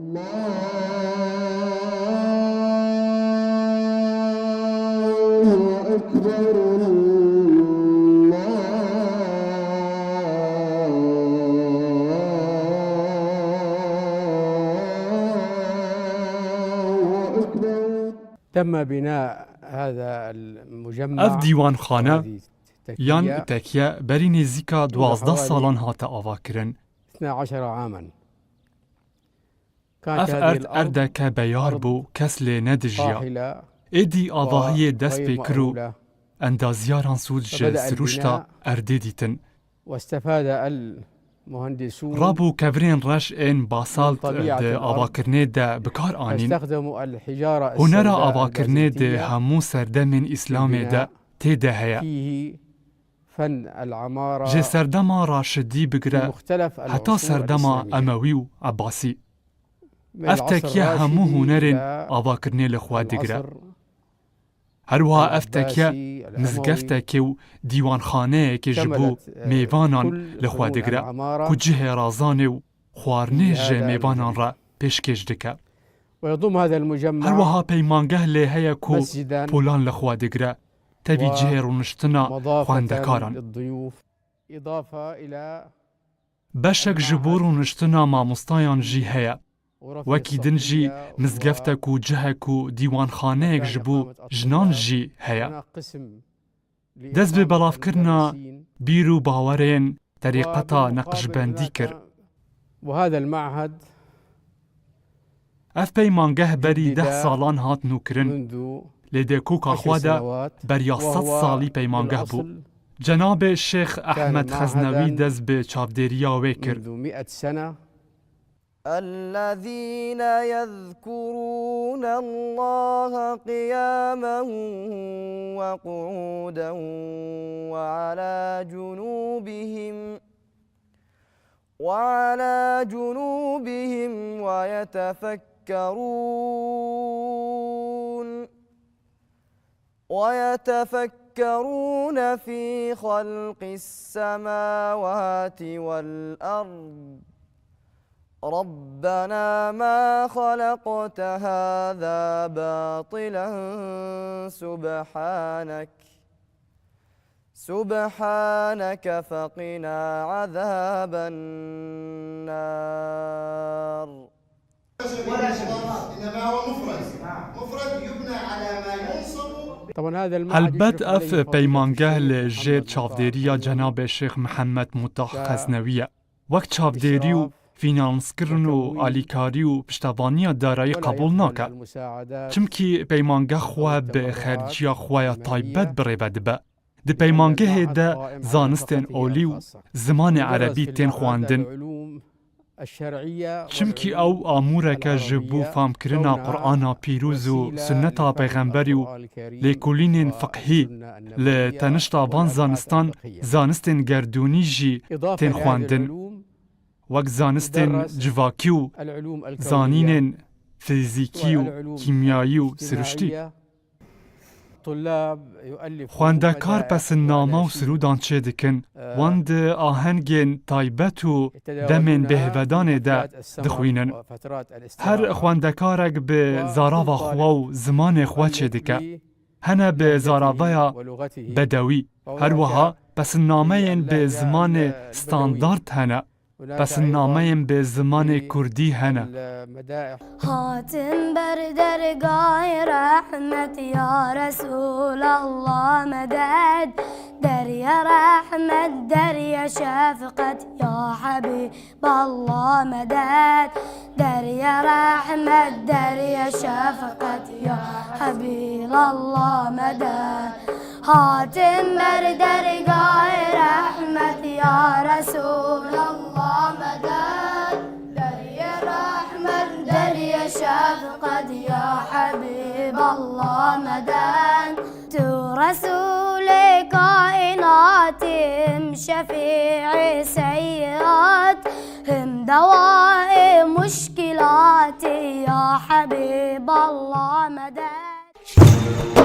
تم بناء هذا المجمع دیوان خانه یان تکیه بری نزیکا 12 سالان هات آواکرن. 12 عاما. اف ارد که بیار بو کس لی ندجیا. ایدی آواهی دست بکرو اندازیاران سود جه سروشتا ارده دیتن. رابو کبرین رش این باسالت ده آواکرنه ده بکار آنین. هنر آواکرنه ده همو سردمین اسلام ده تیده هیا. جه سردما راشدی بگره حتی سردما اموی و عباسی. افتکیه همو هنرین آواکرنه لخوا دگره. هروها افتکیه مزگفتکی و دیوانخانه که جبو میوانان لخوا دگره که جه رازانه و خوارنه جه میوانان را پیشکش دکه. هروها پیمانگه لیهه که پولان لخوا دگره تبی جه رونشتنا خواندکاران. بشک جبو رونشتنا مامستایان جی هیا. وکی دن جی مزگفتک و جهک و دیوانخانه اک جبو جنان جی هیا. دست به بلاف کرنا بیرو باورین طریقتا نقش بندی کر. اف پیمانگه بری 10 سالان هات نوکرن. لیده کوکا خواده بریا 100 سالی پیمانگه بو. جناب الشيخ أحمد خزنوي دز بچاوديريا ويكر. الذين يذكرون الله قياما وقعودا وعلى جنوبهم ويتفكرون في خلق السماوات والأرض ربنا ما خلقت هذا باطلا سبحانك فقنا عذاب النار. ولا إنما هو مفرد يبنى على ما ينصب. البته اف پیمانگه لجه چاودیریا جناب شیخ محمد مطاق خزنویه. وقت چاودیری و فینانس کرن و آلیکاری و پشتوانی دارایی قبول ناکه. چمکی پیمانگه خواه به خرجی خواه طایبت بریبد به. ده پیمانگه ده زانستین اولی و زمان عربی تین خواندن. چمکی او آموره که جبو فهم کرنا قرآن پیروز و سنتا پیغمبری و لیکولین فقهی لتنشتا وان زانستان زانستین گردونی جی تین خواندن. وقت زانستین جواکی و زانین فیزیکی و کیمیایی و سروشتی. خواندکار پس نامه و سرودان چه دکن واند آهنگین طایبت و دمین بهودان ده دخوینن. هر خواندکارک به زاراوا خوا و زمان خوا چه دکه هنه به زاراویا بدوی. هر وها پس نامه به زمان استاندارد هنه. پس نامه به زمان کردی هنه. هاتم بر درگاه رحمت یا رسول الله مدد. دریا رحمت دریا شفقت یا حبیب الله مدد. دریا رحمت دریا شفقت یا حبیب الله مدد. هاتم بر درگاه رحمت یا رسول الله مدد. دریا رحمت دریا شفقت یا حبیب الله مدد. تو رسول کائنات هم شفیع سیئات هم دواء مشکلات یا حبیب الله مدد.